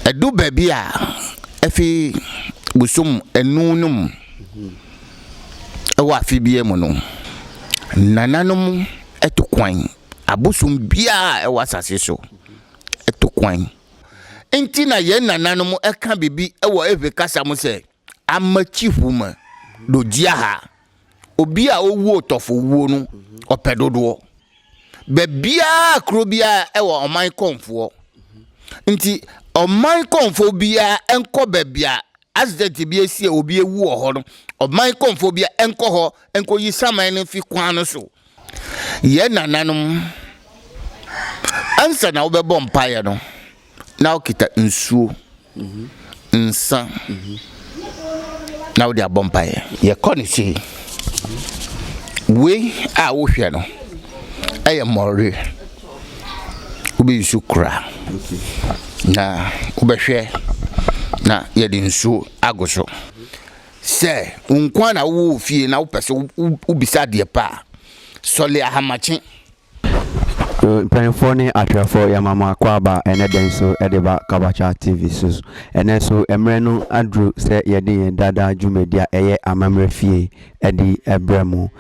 edu baby a efi busum enunum ewa fi bie mu no nananom etokwan abusum bia ewa sase so etokwan enti na ye nananom eka bibi ewa eve kasa mu se amachi huma do dia ha obi a owu otofo wuo no opedodo bebia krobia ewa oman konfo nti oman konfo bia enko bebia accident bi esi obi ewu ho no oman konfo bia enko ho enko yi saman no fi kwan no so ye nananom ansa na obebo mpaye no na okita nsuo nsa na odi abompaye ye koni si we a wo hwe no aye mori ubi shukra na ubehwe na ye di nsuo agoso se unkwa na wo fie na wo pese ubisa de pa sole ahamachi Penfoni atrafo ya mama kwaba ene denso edeba Kabacha TV so ene so emrenu adru se yede dada dwumedia eye amamre fie edi ebremu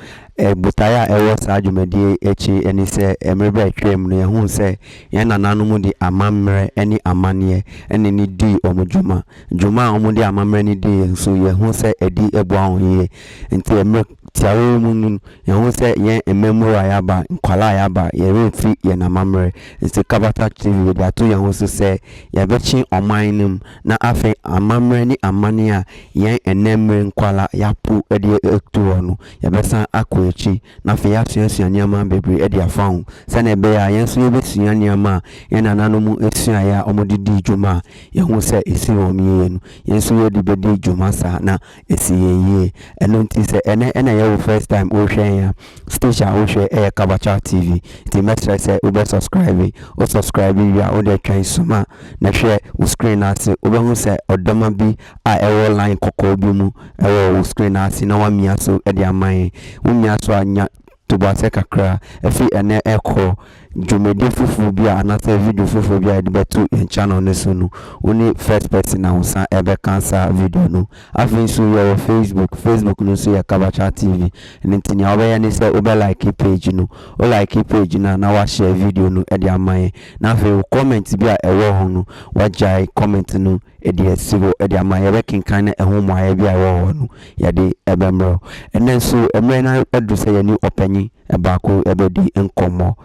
butaya ewo sa dwumedie echi eni se emrebe atwem no yehu se ye nananum di amamre eni amanie eni ni di omudwuma dwuma omudi amamre ni di so yehu se edi ebu ahonye nti emre tiawo mu yehu se ye ememura yaba nkwala yaba ye refi ye namamre nti Kabacha TV de ato yehu se ye bechi omanim na afi amamre ni amania ye enemre nkwala yapu edi ektuo no ye besa akọ echi na fe ya tuasia nyama bebre e dia faun se na ebe ya yenso ye besia nyama ye nananom esia ya omodidi dwuma ye hu se esi omiye no yenso ye di bedi dwuma sa na esi ye eno nti se ene ye first time o hwen ya station o hwe e Kabacha TV ti metre se o be subscribe ya o de twan soma na hwe o screen ase o be hu se odoma bi a ewo line kokko bi mu ewo o screen ase na wa mia so e dia man unya so anya to base kakra efi ene eko jumedi fufu bia anase video fufu bia de betu in channel ne so no oni first person na usa ebe cancer video no afi so your Facebook no so ya Kabacha TV nti nya obe ya ni se obe like page no o like page na wa share video no e de amaye na afi comment bia ewo ho no wa jai comment no e de sigo e de amaye be kinkan na eho mo aye bia ewo ho no ya de ebe mro enen so emre na edu se ya ni opanyi ebako ebedi enkomo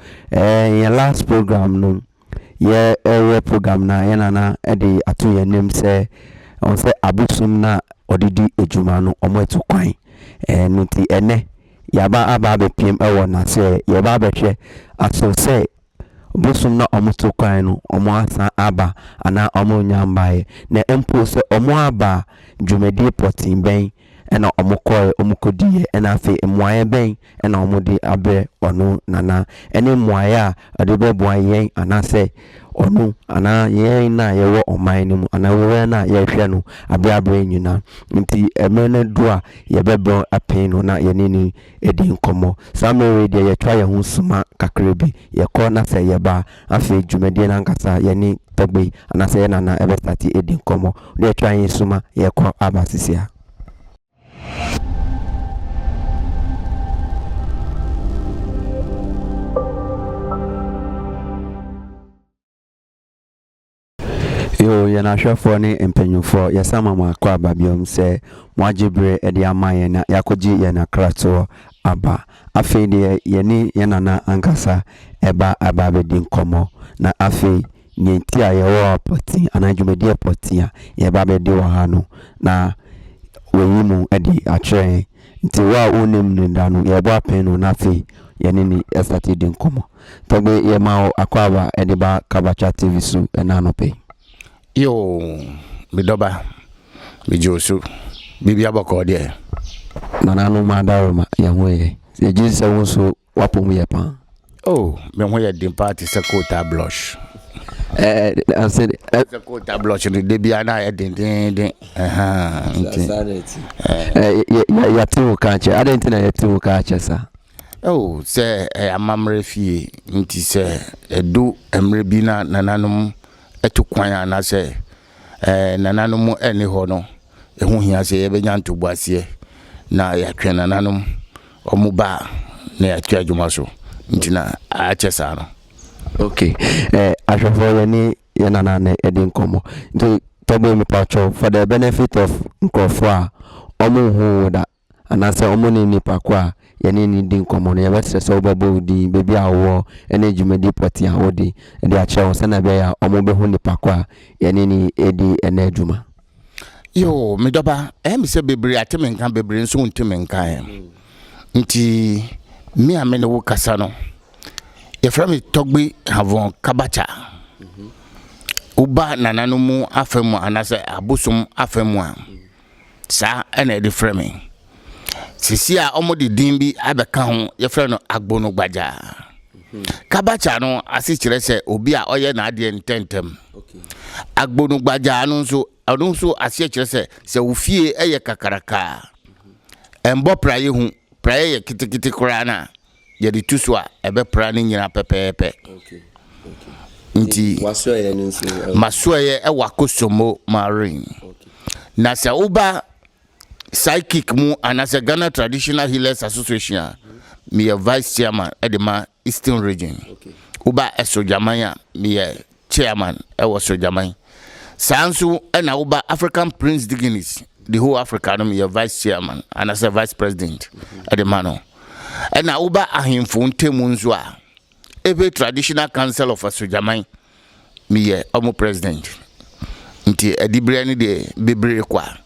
ye last program no ye program na ye na edi atu ye nim se on se abusum na odidi ejuma no omo etu kwan nuti ene yaba aba be pm ewo na se ye ba be hwe aso se abusum na omo tu kwan no omo asa aba ana omo nyambae na empo se omo aba dwumedi potin ben ena omukodiye ena afi mwaye ben ena omudi abe onu nana ene mwaye adebe bwaye anase onu ana ye na yewo oman mu ana we na ye hwe no abe nyina nti emene doa ye bebro apen no na ye nini edi nkomo samere de ye twa ye hu suma kakrebi ye ko na se ye ba afi dwumedie na nkasa ye ni togbe anase ye nana ebe stati edi nkomo de twa ye suma ye ko abasisia. Yo yana hwefo ni empenyufo yesama makwa babiom se mwajibre edi amaye na yakoji yana krato aba afi de yeni yana ankasa eba ababedi nkomo na afi nyenti ayewo poti anadwumedi poti a yeba bedi wo hanu na weyimu edi atwe nti wa onem ndanu yebo apenu na afi yenini estati di nkomo togbe yema akwaba ediba Kabacha TV su enanope yo bidoba bijosu bibia boko de nananu madaroma yahwe ye jinse wonso wapom ye pa oh me ho ye din party sekota blush I said sekota blush de bia na ye din aha ya tiwo kanche adenti na ya tiwo kanche sa oh se amamre fie nti se edu emre bi na nananum etu kwan anase nananom eni ho no ehu hia se ye benya ntobu ase na ya twen nananom omuba na ya twa adwuma so ntina a chesa no. Okay. Ashofo yani yanana ne edin komo. Nti tobo me pacho for the benefit of nkrofo a omo hu da anase omo ni nipa kwa yani ni din komo no yebetse so babo di bebi awo ene jumedi poti awodi e de ache on sana be ya omo be hu nipa kwa yani ni edi ene adwuma. Yo me doba me se bebre atemenka bebre nso ntemenka nti mi amene wo kasa no ye from Togbi Havon Kabacha uba nananumu afemu anase abusum afemu sa ene de frame sisi a omodi dimbi abeka ho ye frɛ no agbono gbaja Kabacha no asi kire se obi a oye na ade ntentem agbono gbaja anu nso asi kire se ufie eye kakaraka embo praye hu praye ye kitikiti kura na ye di tuswa ebe pra ni nyina pepepe nti masoye e wakosomo marine na se uba psychic mu anase Ghana Traditional Healers Association me vice chairman edema Eastern Region uba esojamanya me chairman e wosojaman sansu na uba African Prince Dignitaries the whole Africa no me vice chairman anase vice president edema no na uba ahemfo ntemu nso a every traditional council of asojaman me omo president nti edibre ni de bebre kwa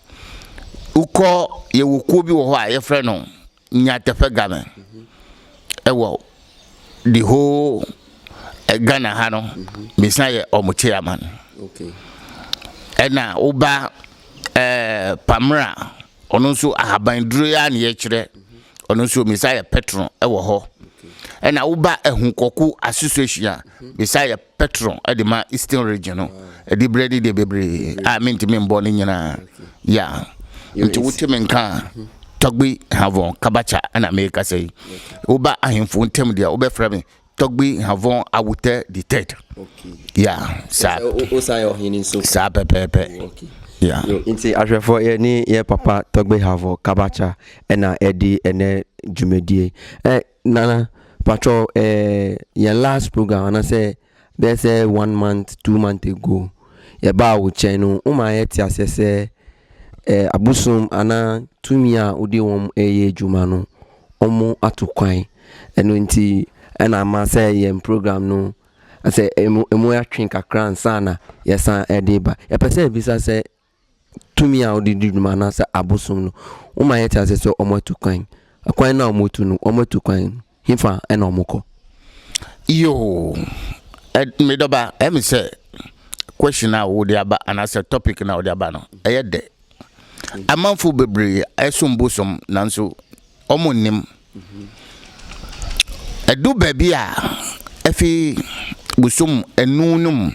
uko ye wuko bi wo ho a ye frɛ no nyatefe gamen ewo the whole Ghana ha no me say ye omo chairman na uba pamra ono nso ahaban duro ya na ye kire ono nso me say petron ewo ho na uba ehunkoku association me say petron edema Eastern Region no edibre ni de bebre a mentimi mbo ni nyina ya nti wotemenka Togbi Havon Kabacha na America say uba ahemfo ntem dia ube frame Togbi Havon awute the third yeah sa osayo hinin so sa pepepe yeah nti ahwefo ye ni ye papa Togbi Havon Kabacha na edi ene dwumedie nana patro your last program and I say there's a 1 month 2 months ago ye ba wo chenu uma ye ti asese abusum ana tumia odi won eye dwuma no omo atokwan eno nti na ma say ye program no say emu ya twin kakra nsana yesa ediba ye pese bisa say tumia odi dwuma na say abusum no uma ye ti asese omo atokwan akwan na omo tu no omo atokwan hifa ena omoko yo me doba me say question na wo de aba and as a topic na wo de aba no de amanfo bebre esombosom nanso omonim edu baby a efi busum enunum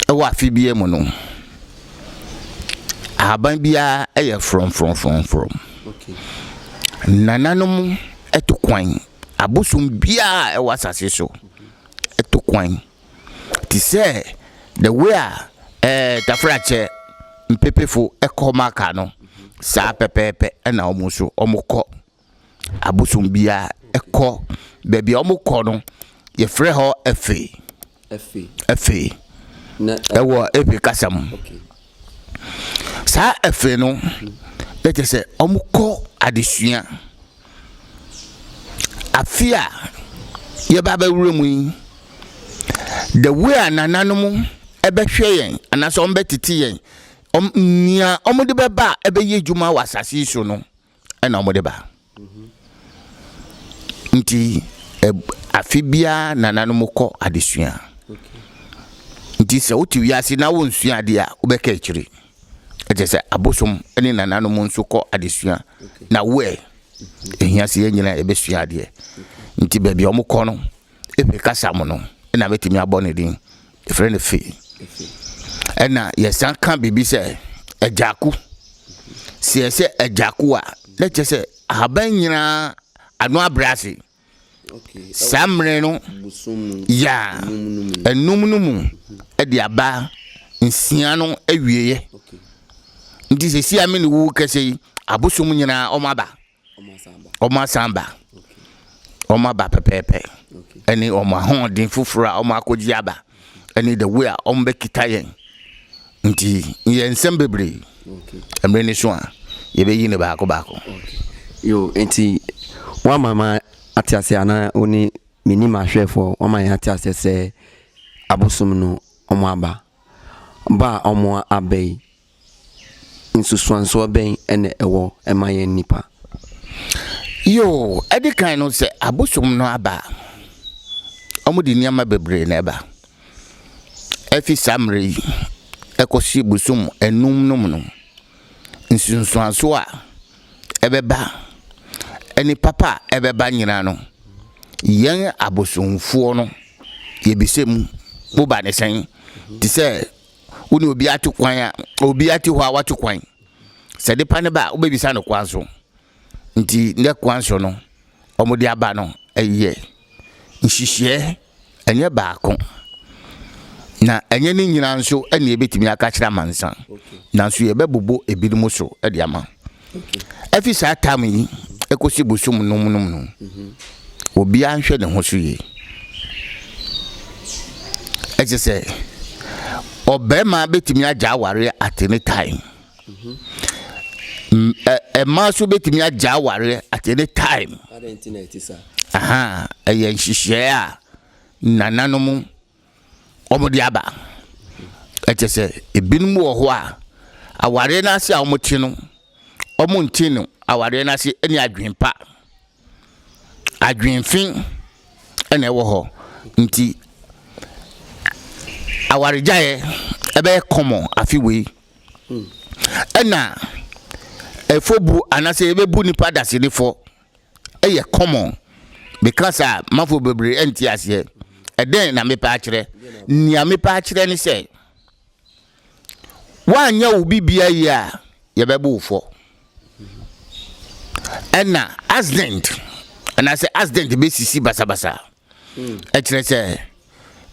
ewa fi bie mu no aban bia eye from okay nananom etokwan abusum bia ewa sase so etokwan ti say the way tafrache mpepefo ekomaka no sa pepepe na omuso omukọ abusum bia ekọ bebi omukọ no ye frɛ ho efe na ewo epi kasam okay sa efe no let us say omukọ adesua afia ye baba wuremu the way anananom ebehwe yen anaso ombetiti yen nia omode beba ebeye djuma wasasi so no na omode ba nti afibia nananom kɔ adesua nti se oti wiase na wo nsua ade a obeka akiri ete abosom ene nananom nso kɔ adesua na we ehia se nyina ebesua ade nti baabi omukɔ no ebe kasam no na betimi abɔ ne din efre ne fe ena yesan kan bibi se ejaku se ejaku a let us say aban nyina anu abrase okay samre no ya enumnumu e di aba nsia no awieye nti se si amene wu kase abosom nyina oma samba oma ba pepepe ani oma hondin fufura oma akoji aba ani the way ombe kitayen nti yensem bebre emre ni so a yebeyi ne baako yo enti wa mama atiase ana oni minima hwefo wa mama atiase se abosom no omo aba ba omo abai nsusuanso ben ene ewo emaye nipa yo edi kan no se abosom no aba omo di niama bebre na eba efi samre ekosi busum enum num no nsusuanso a ebeba eni papa ebeba nyina no yen abosomfo no yebisem bo ba ne sen ti se woni obi atu kwan a obi ati ho a watu kwan se de pa ne ba obebisa no kwan so nti ne kwan so no omodi aba no eye nhihie enye baako na enye ni nyina nso ene ebetimi aka kira mansa na nso yebebubo ebidumu so e de ama efi sa tam yi ekosi busum num obi anhwe ne ho so yi eje se obema betimi agya aware at any time ma so betimi agya aware at any time aha eye nhihie a nananom omodi aba eje se ebinum wo ho a aware na ase a omoti no omonti no aware na ase eni adwenpa adwenfin ene wo ho nti aware jaye ebe common afiwe ena efobu anase ebebu nipa dasedefo eye common because mafo bebre enti ase eden na mepa akire nia mepa akire ni se wanya obi bia yi a yebebu ufo ena accident anase accident be sisi basabasa akire se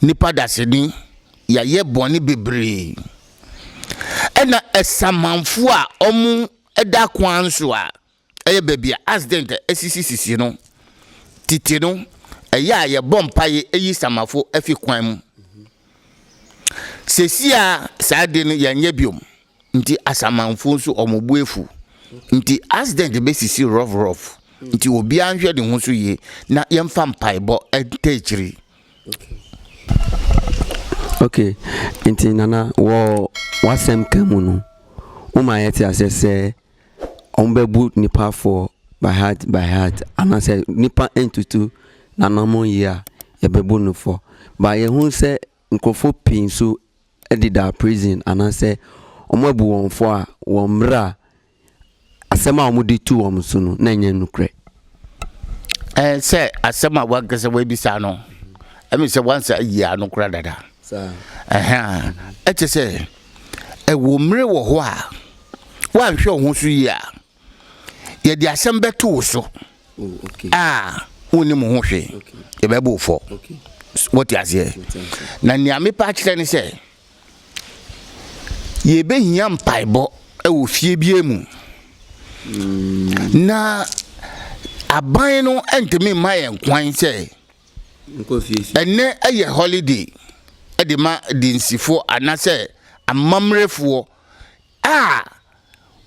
nipa daseni ya ye boni bebre ena esamanfo a omu eda kwan so a eye bebia accident esisi no titi no eya ye bompa ye eyi samafo afi kwan mu sesia saade no yanye biom nti asamanfo so omobuefu nti accident be sisi rough nti obi anhwe de ho so ye na yemfa mpaebo entechiri okay inti nana wo wasem kamu no uma yeti asese ombebu nipa for by heart anase nipa entutu na namo ya yebebu no for ba ye hu se nkofo pin so edida prison anase omobu won for a won mra asema omudi tu won so no na nya nukre se asema wagese we bisa no emi se once a year no kra dada eche se ewo mre wo ho a wan hwe ho so yi a ye di asem beto so woni mo ho hwe e be bo fo what you say na ni ame pa kire ni se ye be hia mpaibo ewo fie bie mu na aban no entemi ma ye nkwan se ene eye holiday edema dinsifo anase amamrefo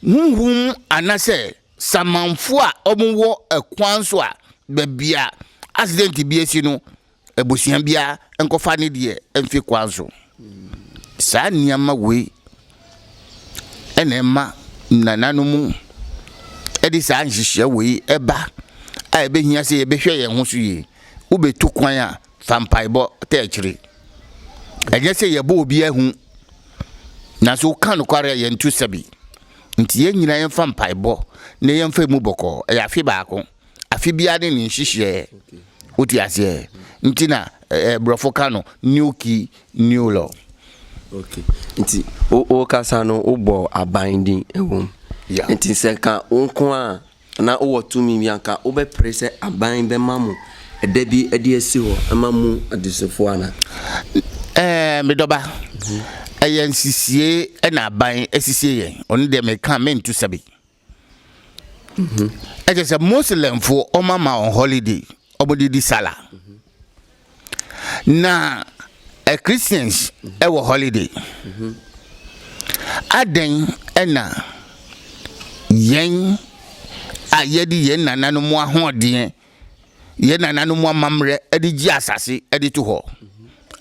hunhum anase samanfo a omwo ekwan so a babia accident biesi no ebusian bia enkofa ne de emfi kwan so sa niama we enema nananum edi sa nhihye we eba a ebehia se ebehwe ye ho so yi ubetu kwan a fampaibo techiri eje se yebo obi ahu na so kan kware ye ntu sabi nti ye nyina ye fampaibo na ye mfa mu boko e afi baako afi bia de ni nhihye oti ase nti na brofo kano new key new law okay nti o kasa no ubo abinding ewom nti se ka onko a na o wotumi mianka o be prese aban be mamu edabi edi esi ho amamu adisefo ana medoba ayen sisie na ban asisie yen oni de me kan men to sabi I just a Muslim for mama on holiday obodi di sala na a Christians ewo holiday aden ena yen ayedi yen nananu mu ahoden yen nananu mu amamre edi gi asase edi to ho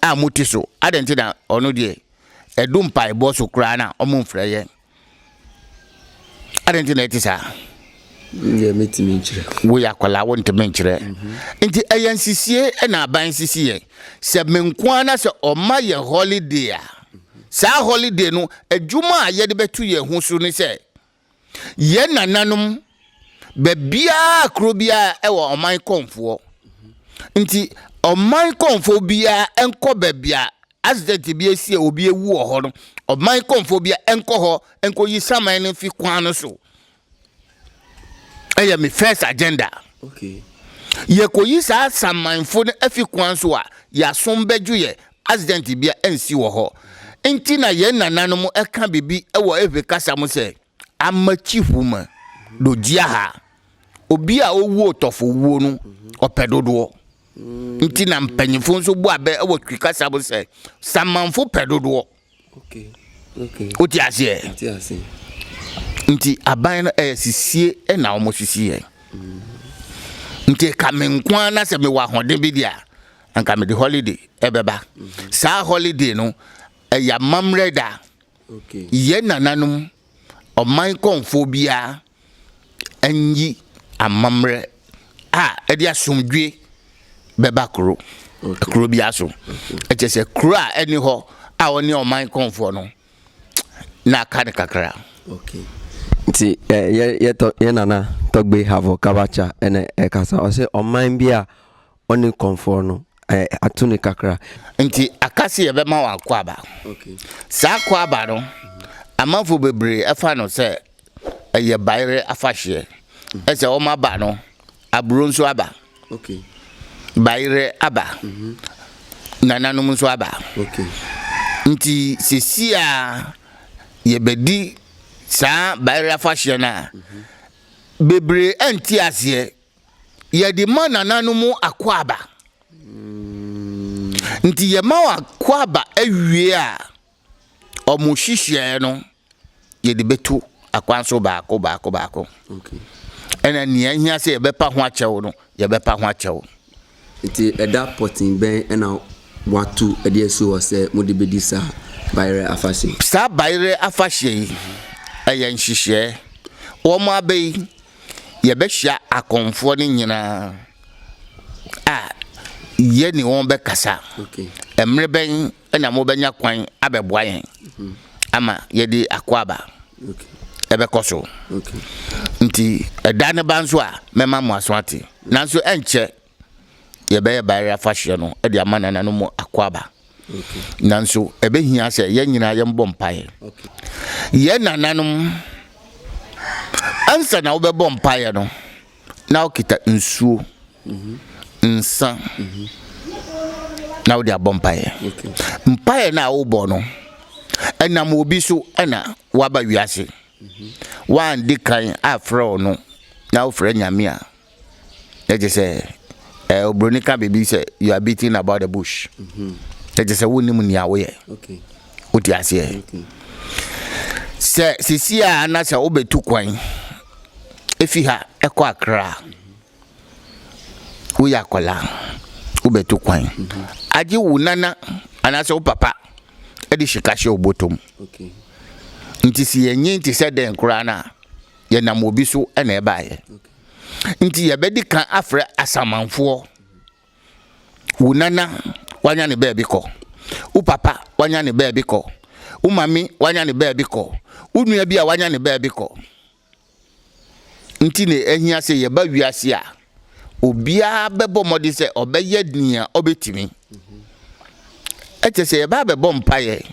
a muti so aden ti da ono de edum pai bo so kra na omumfre yen aden ti na etisa metimi nchire wo yakwala wo ntimi nchire nti ayansisie na aban sisie se menkwana se oma ye holiday a sa holiday no adwuma a ye de betu ye hu so ni se ye nananum bebia krobia e wo oman konfo nti oman konfo bia enko bebia accident bi esie obi ewu ho no oman konfo bia enko ho enko yi saman no fi kwan no so I am my first agenda. Okay. Ye ko yi sa samanfo na afi kwan so a ya sombeju ye accident bia ensi wo ho. Enti na ye nananom e ka bibi e wo eve kasa mo se amachifu ma do dia ha. Obi a owu otofo wuo no opedodo. Enti na mpanyifo nso bu abe e wo twi kasa mo se samanfo pedodo. Okay. Okay. Oti ase. Oti ase. Nti aban sisie na omo sisie nti kamenkwa na se me wa hoden bi dia anka me de holiday ebeba sa holiday no ya mamreda okay ye nananum oman konfo bia anyi amamre e dia somdwe beba kro kro bia so e che se kro a eni ho a woni oman konfo no na ka de kakra okay nti ye nana togbe havo kabacha ene kasa o se oman bia oni konfo no atuni kakra nti akasi ye be ma wa kwaba okay sa kwaba no amanfo bebre efa no se ye bayre afahye ese o ma ba no aburo nso aba okay bayre aba nananum nso aba okay nti sesia ye bedi sa bayre afahye na bebre anti ase ye di manananum akwaba nti ye ma akwaba awie a omo hihye no ye de betu akwanso baako okay ena nia hia se ye bepa ho achewo no ye bepa ho achewo nti eda potin ben ena watu ede eso se mode bedi sa bayre afahye sa bayre afahye ayan hihye wo ma be ye be hia akonfo ni nyina ye ni won be kasa okay emre ben ena mo benya kwan abeboa yen ama ye di akwaba okay ebe koso okay nti eda ne banso a mema mo aswati nanso enche ye be bayre afahye no e di amanana no mo akwaba okay nanso ebe hia se ye nyina ye mbom pae okay ye nananum ansa na wo be bom pae no na okita nsuo nsa na wo di abom pae okay mpae na wo bo no enam obi so ena waba wiase wan di kan afro no na wo frɛ nyame a eje se obronika baby say you are beating about the bush eje se woni mu ni awoye okay oti ase okay se sisia na se obetu kwan efi ha ekọ akra wo yakola obetu kwan aji wunana ana se wo papa edi shikashe obotom okay nti si yenyi nti se den kra na ye nam obi so na e baaye nti ye bedi kan afre asamanfo wunana wanya ne baabi ko u papa wanya ne baabi ko u mami wanya ne baabi ko u nua bi a wanya ne baabi ko nti ne ehia se ye ba wiase a obia bebo modi se obeye nia obetimi ete se ye ba bebo mpaye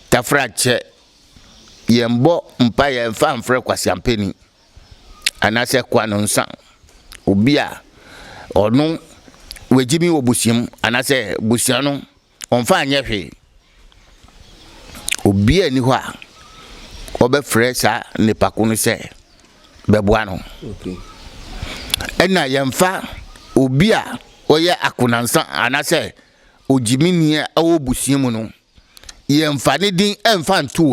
tafrache yembo mpaye mfa mfre kwasiampeni anase kwa no nsan obia onu wejimi obusiam anase busiano onfa anye hwe obi ani hɔ a obɛfrɛ sa nipa ko no sɛ bɛboa no okay ɛna yɛmfa obi a ɔyɛ akonansa anasɛ ojimini a ɛwɔ busua mu no yɛmfa ne din ɛmfa nto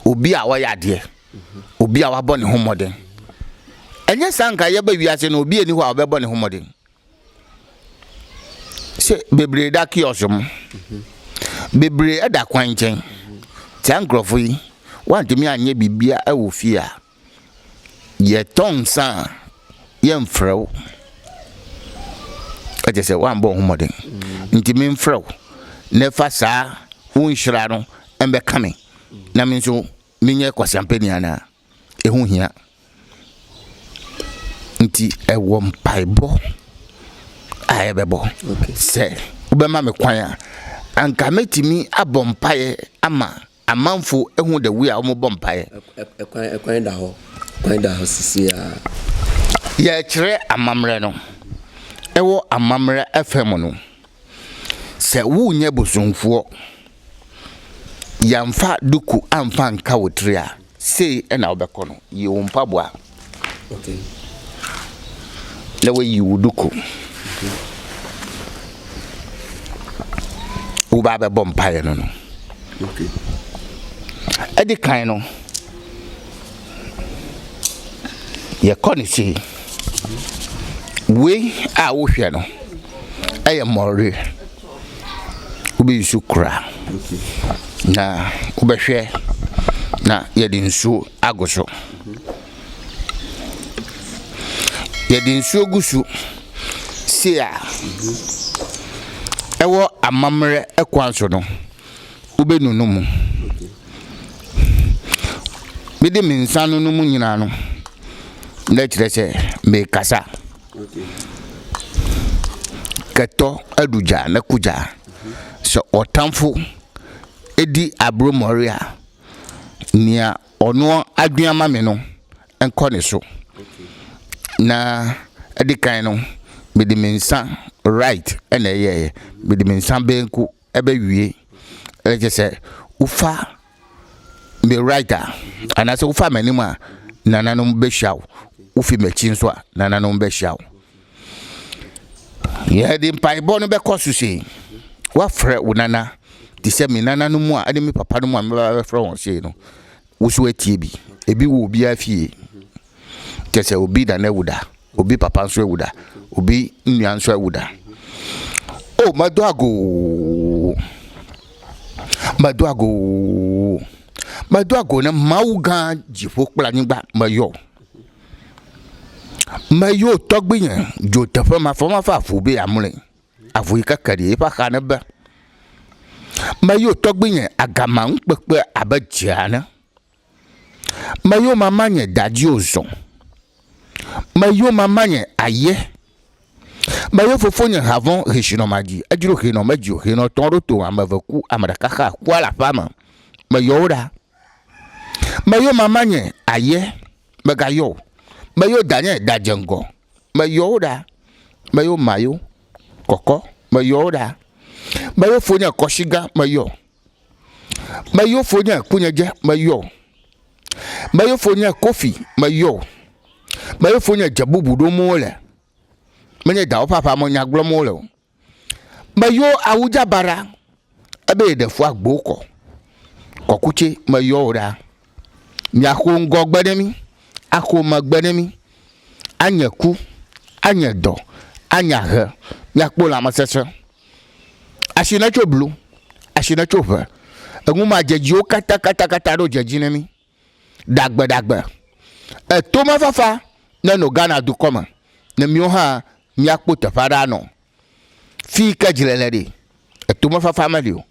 obi a wɔyɛ adeɛ obi a wabɔ ne ho mmɔden ɛnyɛ sanka yɛba wiase no obi ani hɔ a ɔbɛbɔ ne ho mmɔden sɛ bebree da kiosk mu bebree ɛda kwan nkyɛn tia nkurɔfo yi wantumi anyɛ bibia ɛwɔ fie a yɛtɔn nsa yɛmfrɛ wo ɛkyɛ sɛ wambɔ ho mmɔden nti memfrɛ wo na fa saa wo nhyira no ɛmbɛka me na me nso menyɛ kwasampani ana ɛho hia nti ɛwɔ mpaebɔ a yɛbɛbɔ sɛ wobɛma me kwan a anka metimi abɔ mpaeɛ ama amanfo ɛho da wi a wɔbɔ mpaeɛ kwan da hɔ sisi a yɛkyerɛ amammerɛ no ɛwɔ amammerɛ FM no sɛ wonyɛ bosomfoɔ yɛmfa duku amfa nka wo tiri a sei ɛna wobɛkɔ no yɛ wo mpaboa okay na wayi wo duku woba bɛbɔ mpaeɛ no okay ɛdi kan no yɛkɔ ne sei wei a wohwɛ no ɛyɛ mmɔre wobɛyisu kora na wobɛhwɛ na yɛde nsuo ago so yɛde nsuo gu so sei a ɛwɔ amammerɛ ɛkwan so no wobɛnunu mu mede me nsa no mu nyinaa no na kyerɛ sɛ mekasa kɛtɔ adugya na kugya sɛ ɔtamfo edi abromɔre a nia ɔno aduama me no ɛnkɔ ne so na ɛdi kan no mede me nsa right ɛna ɛyɛ mede me nsa benku ɛbɛwie ɛkyɛ sɛ ufa me right a anase ufa m'anim a nananom bɛhyaw ufi m'akyi nso a nananom bɛhyaw yɛde mpaebɔ no bɛkɔ so sei wafrɛ wo nana te sɛ me nana no mu a ɛne me papa no mu a mebɛfrɛ wɔn sei no wo so atie bi ebi wɔ obi afie te sɛ obi da na wuda obi papa nso awuda obi nnua nso awuda oh maduago na mauga jifo kpla nyigba mayo togbiyan jo tefe ma fo ma fa fu be amule afu ikakari pa kana ba mayo togbiyan agama npepe abajiana mayo mamanye daji ozon mayo mamanye aye mayo fofonya havon rishino maji ajiro hino maji hino toro to amaveku amadakaka kwa la fama mayo da mayo mamanye aye magayo mayo danye dajengo mayo da mayo koko mayo da mayo fonya koshiga mayo fonya kunyaje mayo fonya kofi mayo fonya jabubu do mole menye da papa mo nya glo mole mayo awuja bara abe de fo agboko kokuche mayo da nyako ngogbedemi ako magbedemi anyaku anyedo anyahe nyakpo la masese ashina choblu ashina chofa nguma jejio kata do jejinemi dagbe to ma fafa na no Ghana du koma na mi ha nyakpo tafara no fi ka jirelede to ma fafa malio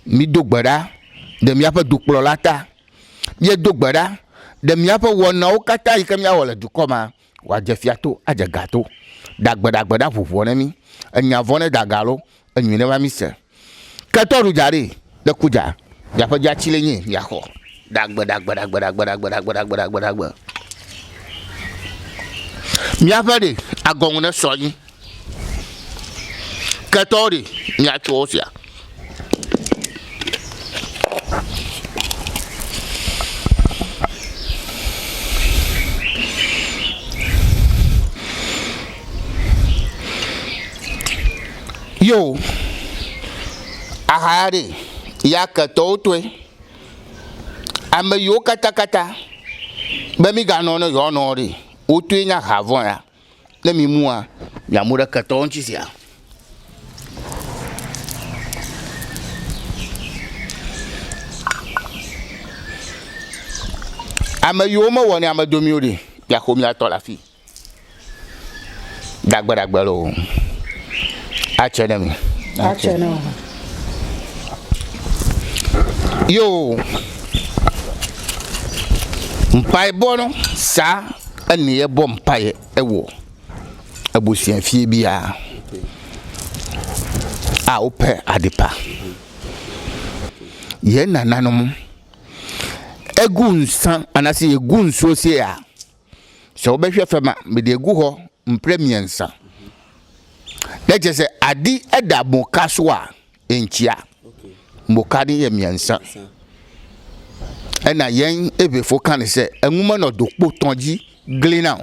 mi dogbara de mi apa dukplo lata ye dogbara de mi apa wona o kata ikam ya wala du koma wa jefiato ajagato dagbe da fufu na mi anya vone dagalo anyine wa mi se katoru jare de kuja ya pa ja chilenye ya ho dagbe mi apa de agongu na soyin katori nya chosia Yo, ahari, ya katotwe. Ame yo kata. Bemi gano no yo nori. Utwe nya havon ya. Le mi mua. Ya mura katon chisia. Ame yo mo woni ame domi ori. Ya komi ato la fi. Dagba lo. Achene mi. Achene. Yo. Mpai bono sa ane ye bom mpai ewo. Abusian fie bia. A ope adepa. Ye nananom egu nsan anase egu nso se a. So obehwe fema me de egu ho mpremiensa. Leje se adi eda moka so a enchia. Moka ni ye miensa. Ena yen ebefo kan se enwuma no dokpo tonji glina.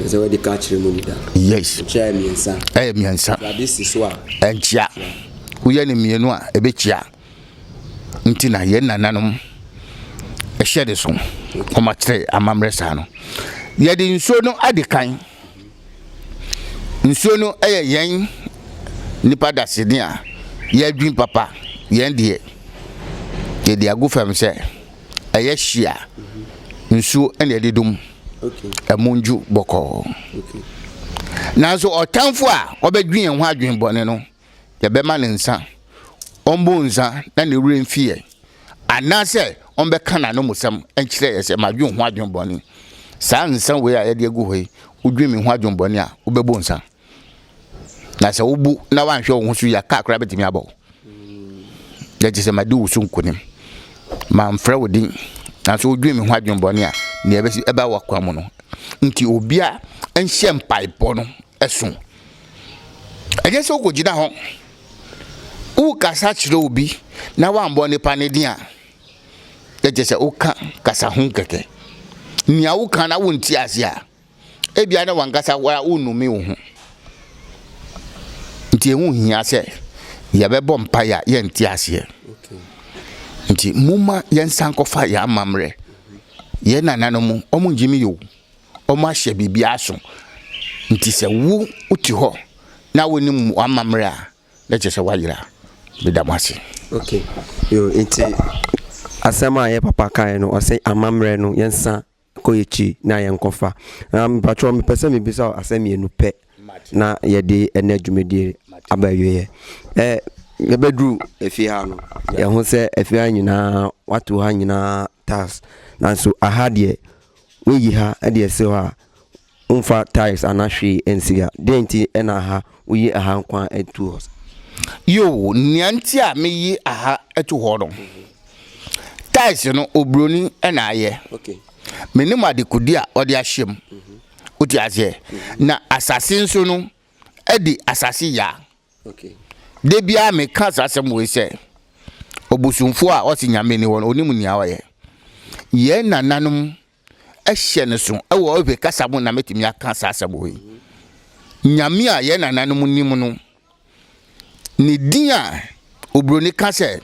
Is already catching money da. Yes. Chair miensa. Miensa. This is what. Enchia. Uye ni mienu a ebechia. Nti na yen nananom ehye de so. Komatre amamresa no. Ye de nsuo no adekan. Nsuo no yen nipa dasede a ye adwin papa yen de ye de agu fam se eye hia nsuo ene de dum. Okay. Emunju boko. Okay. Nanso otamfo a obedwen ho adwen bone no ye be ma ne nsa. Ombo nsa na ne wure mfie. Anase ombe kana no musam enkire yese madwen ho adwen bone. Sa nsa we a ye de agu hoi udwen mi ho adwen bone a obebo nsa. Na se ubu na wanhwe wo so ya ka kra betimi abo. Ya jese madu usu nkonim. Ma mfra wodin. Na so udwen mi ho adwen bone a ne ebesi eba wakwamu no. Nti obia enhye mpaipo no esun. Eje se ogojina ho. U kasa chire obi na wambo ne panedin a. Eje se oka kasa hun keke. Nia u kan na wonti ase a. Ebia na wankasa wa unumi wo ho. Nti ehu hia se ye bebo mpaya ye nti ase. Okay. Nti muma ye nsankofa ya amamre. Ye nananom omo njimi yo. Omo ahye bibia aso. Nti se wu uti ho na woni mu amamre a na che se wayira. Bidamase. Okay. Yo nti asema ye papa kan no o say amamre no yensa koyechi na yenkofa. Patro me pese me bisa asema enu pe na ye de ene dwumedie abaye. Ye bedru efi ha no. Ye ho se efi ha nyina watu ha nyina tas. Nanso ahade we yi ha ade se ha umfa tiles anahwe ensiga denti ena ha uyi aha nkwa etu ho. Yo nianti a me yi aha etu ho no. Tiles no obroni ena aye. Okay. Menim adekudi a ode ahyem. Uti aze. Na asase nso no edi asase ya. Okay. De bia me ka asasem we se obusumfo a o si nyame ni won onim nia waye. Ye nananom ehye ne so e wo obe kasa mo na metimi aka asasem we. Nyame a ye nananom nim no ni din a obroni ka se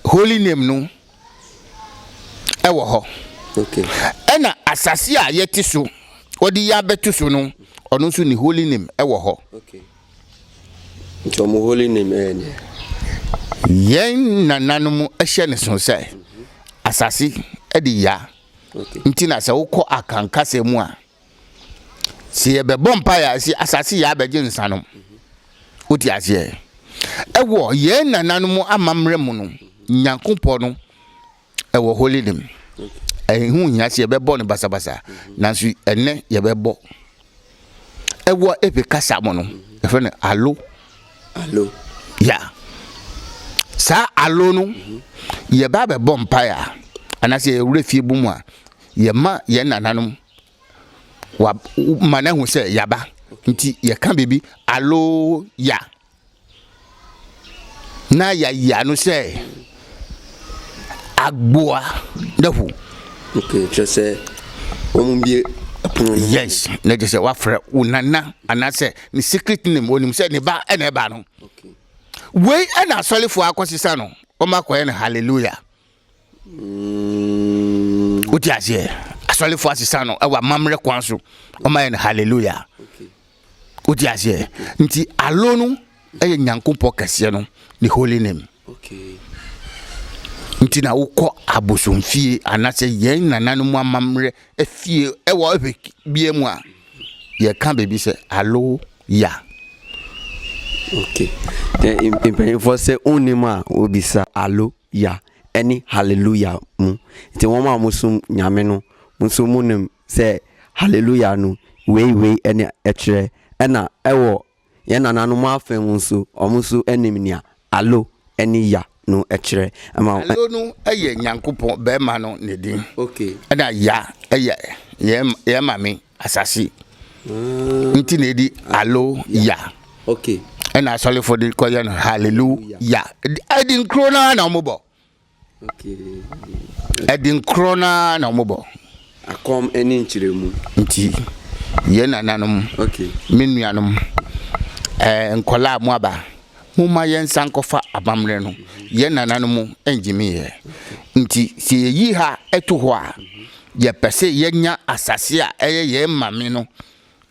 holy name no e wo ho. Okay. Ena asase a ye ti so odi ya betu so no ono so ni holy name e wo ho. Okay. Nti omo holy name ene. Yen nananom ehye ne so se asase edi ya. Okay. Nti na se wokọ akankase mu a se ye be bompa ya si asase ya beje nsanom. Oti ase ewo ye nananom amamre mu no nyankopo no ewo holy name. Ehu nya se ye be bo no basabasa nanso ene ye be bo ewo epe kasa mu no efe ne alo ya sa alo no ye ba be bompa ya anase ye wure fie bu mu a ye ma ye nananom wa mana hu se yaba. Nti ye kan bebi alo ya na ya no se agboa defu. Okay, just say omumbie Yes, na just say wafre unana anase ni secret name onim say ne ba e na ba no. Okay. We e na solifo akosisa no. O makoye na hallelujah. Uti asie. Asolifo asisa no e wa mamre kwanso. O maye na hallelujah. Okay. Uti asie. Nti alo no e nyankopɔ kese no the holy name. Okay. Nti na wokɔ abosomfie anase yen nananu mu amamre efie e wo bie mu a ye kan bebi se alo ya. Okay. In for say onima obisa alo ya any hallelujah mu. Nti woma musum nyame no musum munim say hallelujah no we any etre na ewo ye nananu mu afem nso omusu enim nia alo any ya no etre ama alo no eye nyankopon be ma no ne din. Okay. Na ya eye ye mami asasi. Nti ne di alo ya. Okay. Na sorry for the call hallelujah. Edin krona na omobo. Okay. Edin krona na omobo. Akom eni nchiremu. Nti ye nananum. Okay. Menuanum nkola mu aba. Muma yen sankofa abamre no. Ye nananum enjimi ye. Nti si yi ha eto ho a ye pese ye nya asase a ye mame no.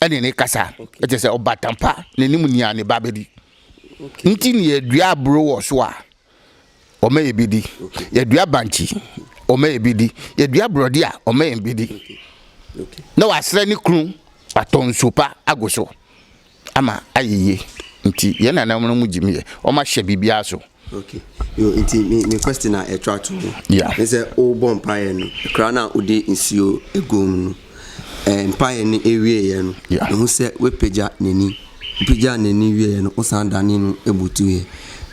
Ene ne kasa. Ete se obatampa ne nimu nia ne babedi. Nti ne edua bro wo so a o me ebidi. Ye dua banchi o me ebidi. Ye dua brodi a o me ebidi. Okay. Na wasre ni kru aton sopa agoso. Ama ayeye. Nti ye na na mu jimi o ma hye bibia so. Okay. Yo nti me question na e twa to. Yeah. Me say o bom paye no. Kra na odi nsio egom no. Paye ni ewie ye no. Ehu se we peja nani. Peja nani wie ye no osan dane no ebutuye.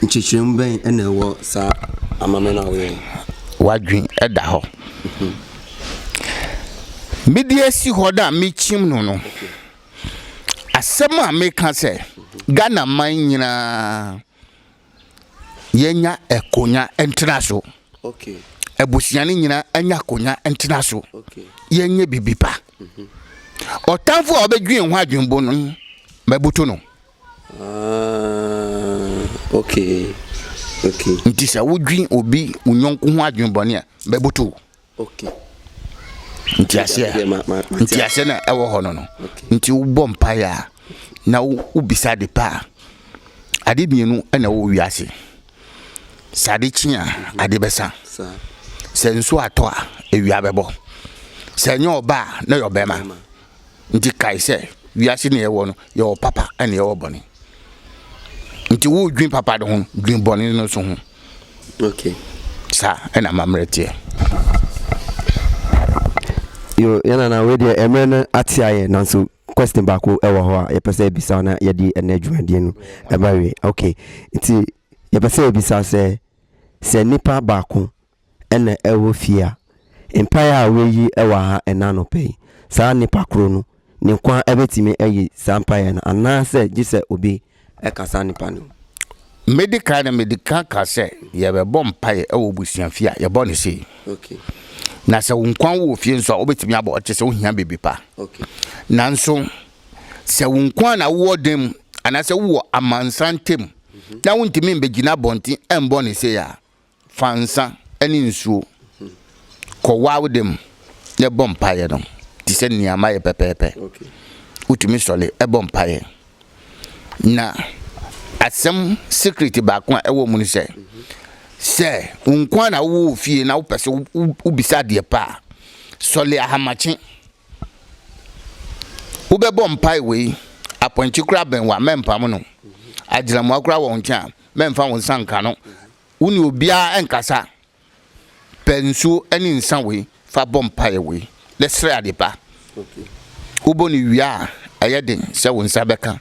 Nchichirem ben ena ewo sa amame na we. Wadwin eda ho. Media si hoda me chim no no. Asem a me ka se Ghana man nyina yenya ekonya entra so. Okay. Ebusiane nyina enya konya entra so. Okay. Yenye bibipa. Otanfo obedwen ho adwenbo no mabuto no. Okay. Okay. Nti sa wodwen obi unyonko ho adwenbo ne mabuto. Okay. Nti ase na ewo ho no no. Nti wo bom paya na wo bisa de pa. Ade bienu na wo wiase. Sade chia ade besa. Senso ato a ewia bebo. Senyo oba na yo bema. Nti kai se wiase ne yewo no yo papa na yewo boni. Nti wo dwin papa de ho dwin boni no so ho. Okay. Sa na mamretie. Yo yana na we de emre atiaye nanso question back ewo ho a ye pese bisa na ye di enadwuadie no e ba we. Okay. Nti ye pese bisa se nipa baako ene ewo fia empire a we yi ewa ha enano pay sa nipa kro no ne kwa ebetimi eyi sampire na anase gise obi ekasa nipa no medical ka se ye be bom paye ewo busuafia ye bo ne sei. Okay. Na se wonkwan wo fie nso a obetimi abo oche se wo hia bebi pa. Okay. Nanso se wonkwan na wo dem anase wo amansantem na wontimi mbegina bonti embo ne sei ya fansa eni nsuo ko wawo dem ne bom paye no ti se niama ye pepepe. Okay. Utimi sole e bom paye na asem secret ba ko ewo mu ni se se unkwa na wo fie na wo pese wo bisa de pa sole ahamachi wo be bom paye we aponchi kura ben wa mempam no agila mo akura wo ntia memfa wo sanka no woni obia enkasa pensu eni nsan we fa bom paye we let's try de pa. Okay. Ubo ni wia ayeden se wo nsa beka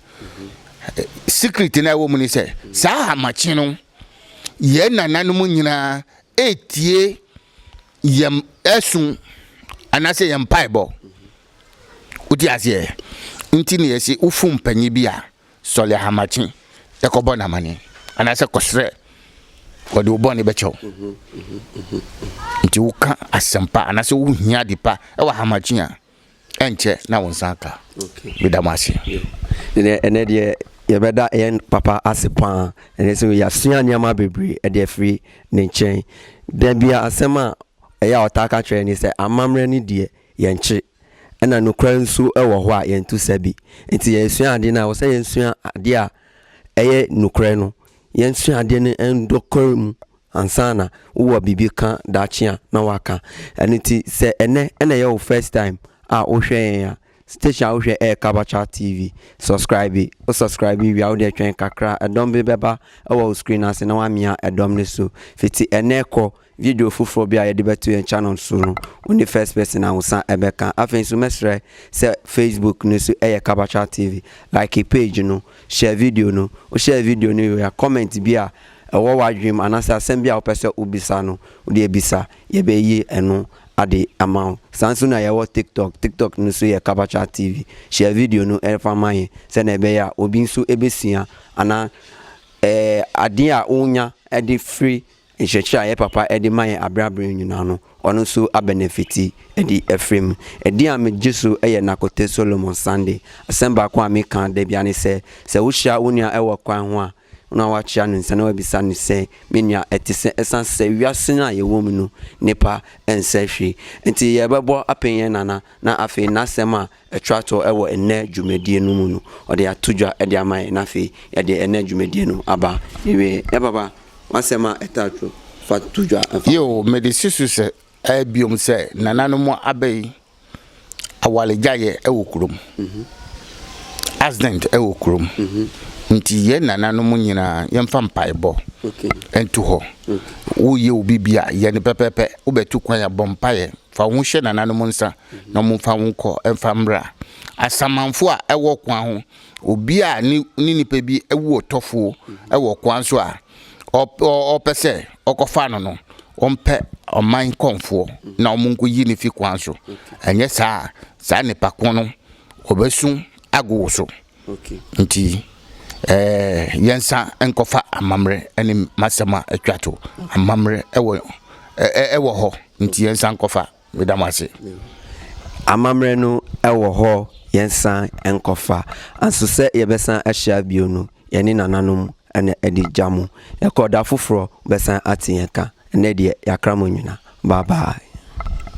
secret na wo mu ni se sa hamachi no ye nananum nyina etie yem esun anase yem paibo uti asie nti ne yesi ufum panyi bia sole hamachi yakobo na mane anase kosre wode ubo ne becho nti uka asempa anase wo hia dipa e wa hamachi a enche na wonsaka bidamasi ene de yebeda en papa asepa ene so ya sua niama bebre e de free ne nchen den bia asema eya otaka twere ni se amamre ni de yenche ena nokra nso ewo ho a yentu sabi enti yensua ade na wo se yensua ade a eye nokra no yensua ade ne endokorum ansana wo bibi ka dachia na waka enti se ene ye first time a wo hwe ya station wo hwe Kabacha TV subscribe we out there twen kakra edom be beba ewo screen ase na wa mia edom ne so fiti ene ko video fufuro bia ye de betu en channel so no only first person a wosan ebeka afen so mesre se Facebook ne so Kabacha TV like a page no share video no o share video no ya comment bia ewo wa dream anasa asembia opese ubisa no odi ebisa ye be yi eno ade amount sansu na yawo TikTok no so Kabacha TV share video no elfa man se na ebe ya obi nso ebesia ana ade a onya ede free nchecha ye papa ede man abrabre nyina no ono so a benefiti ede efrem ede a mejeso nakote Solomon Sunday asemba kwa me kan de bia ne se wo hia onia ewo kwan ho a na wachia no nsa na wabisa no se menia etise esanse wiase na ye wo mu no nipa ensehwe enti ye bebo apenye nana na afi na sema etwato ewo enne dwumadie no mu no ode atodwa ede aman na afi ye de enne dwumadie no aba ewe baba wasema etatwo fatudwa yo medisisu se biom se nanano mo abai awalejaye ewokurum accident ewokurum nti ye nanano mo nyina yemfa mpaebo entu ho wo ye obibia ye ne pepepe wo betu kwan ya bompaye fa ho hye nanano mo nsa na mo fa ho kɔ emfa mra asamanfo a ewo kwan ho obi a ni nipa bi ewo tofo ewo kwan so a opese okofa no ompe oman konfo na omunku yi ni fi kwan so enye saa ne pakon no obesu ago so nti yensa enkofa amamre eni masema atwato amamre ewo ho nti yensa enkofa medamase amamre no ewo ho yensa enkofa anso se yebesan ahia bio no yeni nananom ene edi jamu yakoda fufuro besan atiyenka ene de yakramo nyina bye bye.